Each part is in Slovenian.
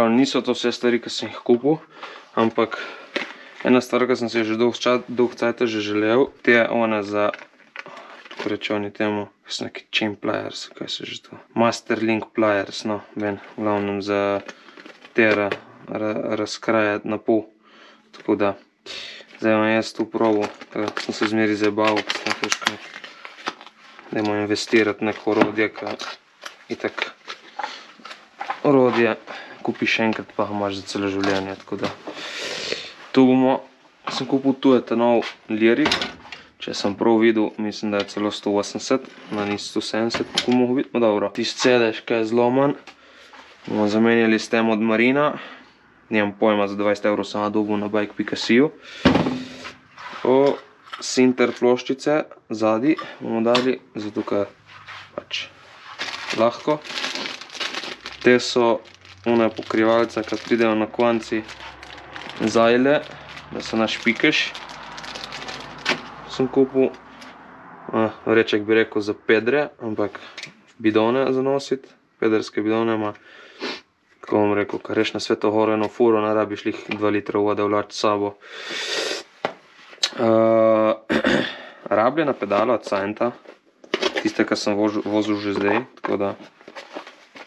glavno niso to vse stvari, ki sem jih kupil, ampak ena stvar, ki sem se že dolg cajta že želel, te one za, tako reče oni temu, kaj so neki chain pliers, kaj so že to, Masterlink pliers, no, v glavnem za te razkrajati na pol, tako da, zdaj bom jaz to probal, ker sem se zmeri zabaval, ker sem težko, dajmo investirati neko orodje, ker itak orodje kupiš enkrat, pa imaš za celo življenje, tako da tu bomo, sem kupil tu je ta nov Lyric, če sem prav videl, mislim, da je celo 180, na ni 170, kako mogo biti, dobro, tisti sedež, kaj je zloman, bomo zamenjali s tem od Marina, nimam pojma, za 20 € sem dobil na bike.si-ju, sinter ploščice zadaj bomo dali, zato ker pač lahko. Te so one pokrivalce, ki pridejo na konci zajle, da se našpikaš. Sem kupil, vreček bi rekel za pedre, ampak bidone za nositi, pederske bidone ima, kako bom rekel, kar reš na Sveto Horo eno furo, ne rabiš lih 2 litra vode vlači s sabo. Rabljena pedala od Sainta, tiste, ki sem vozil že zdaj, tako da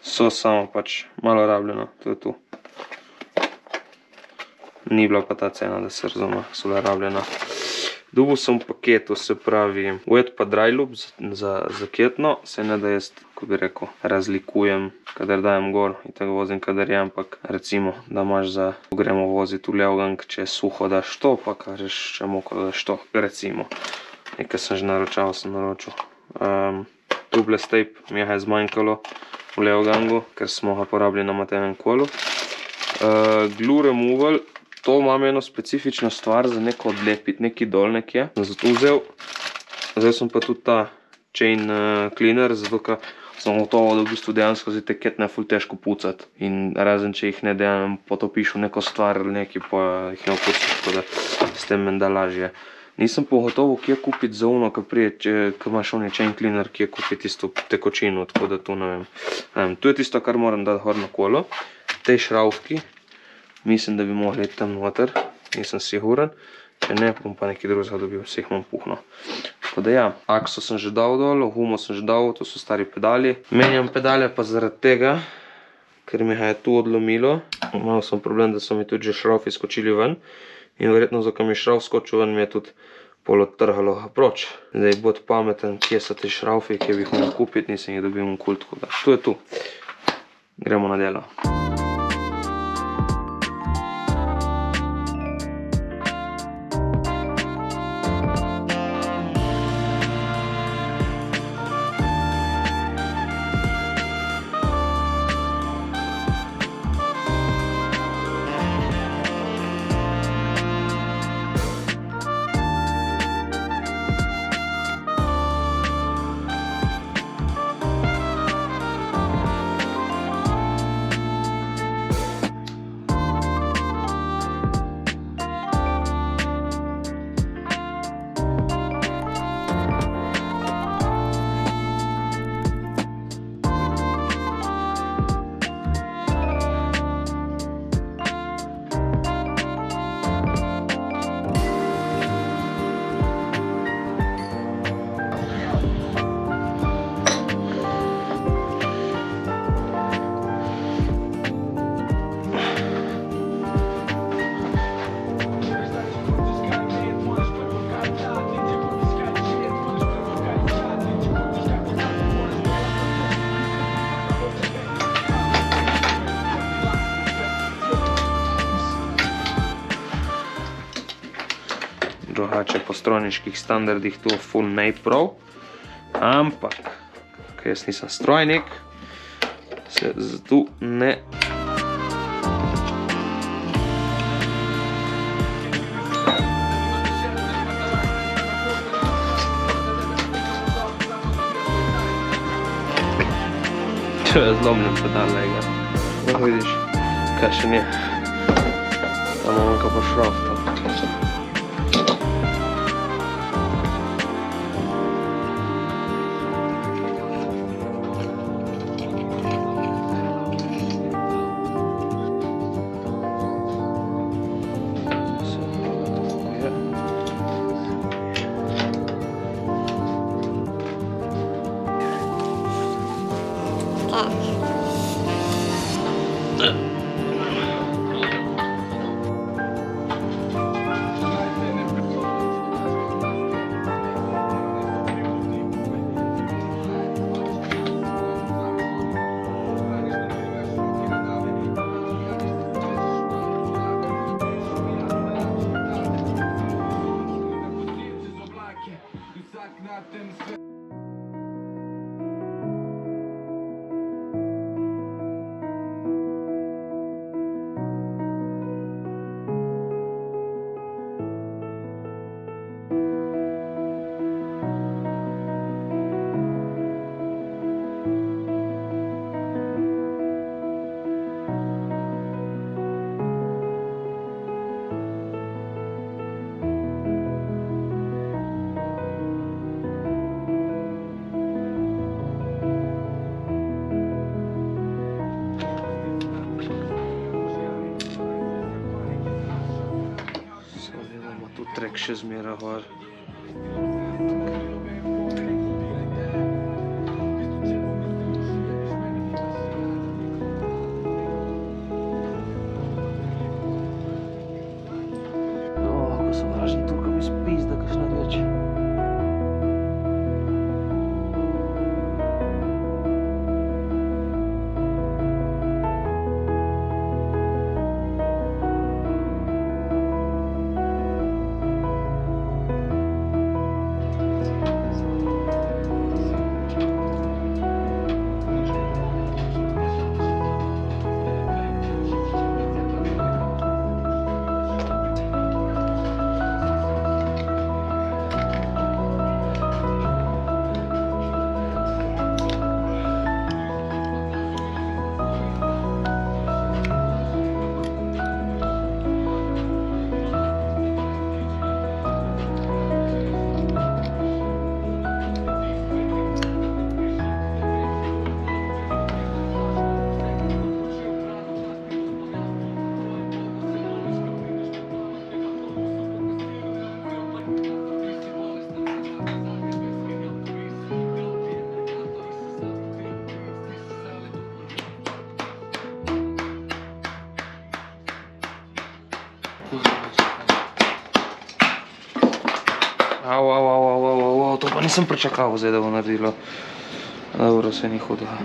so samo pač malo rabljena, to je to. Ni bila pa ta cena, da se razume, so bila rabljena. Dobil sem v paketu, se pravi, wet pa dry loop za ketno, se ne da jaz, ko bi rekel, razlikujem, kadar dajem gor in tako vozim, kadar je, ampak recimo, da imaš za, ko gremo voziti v Leogang, če je suho daš to, pa kažeš, če je mokro daš to, recimo. Nekaj sem že naročal, sem naročil. Tubeless tape mi je zmanjkalo v Leogangu, ker smo ga porabili na Matejevem kolu. Glue removal, to imam eno specifično stvar za neko odlepiti, neki dol nekje. Sem zato vzel, zdaj sem pa tudi ta chain cleaner, zato ker sem gotovo, da v bistvu dejansko zdaj te ketne ful težko pucati. In razen če jih ne dejansko potopiš v neko stvar ali neki, pa jih ne opucaš, tako da s tem menda lažje. Nisem pogotovo, kje kupiti za uno, ki imaš oni chain cleaner, kje kupiti tisto tekočino, tako da to ne vem. Tu je tisto, kar moram dati gor na kolo. Tej šravki, mislim, da bi mogli iti tam noter, nisem siguren. Če ne, bom pa nekaj drugega dobil, vse jih imam puhno. Tako da ja, akso sem že dal dol, humo sem že dal, to so stari pedali. Menjam pedale pa zaradi tega, ker mi ga je tu odlomilo. Imel sem problem, da so mi tudi že šravfi skočili ven. In verjetno, zato mi je šravf skočil ven, mi je tudi pol odtrhalo ga proč. Zdaj bod pameten, kje so te šravfi, kje bi jih mogel kupiti, nisem jih dobil v kult, tako da to je tu. Gremo na delo. Drugače po strojniških standardih to ful ne prav, ampak, ker jaz nisem strojnik, se zato ne... To je zlomljen pedal, lega. No, vidiš, kaj še nije. Tam manjka pa šravf to. Tu trek še zmeraj gor. Ko sovražni tukaj mi spizda kakšna reč. To pa nisem pričakoval zdaj, da bo naredilo. Dobro, se ni hudega.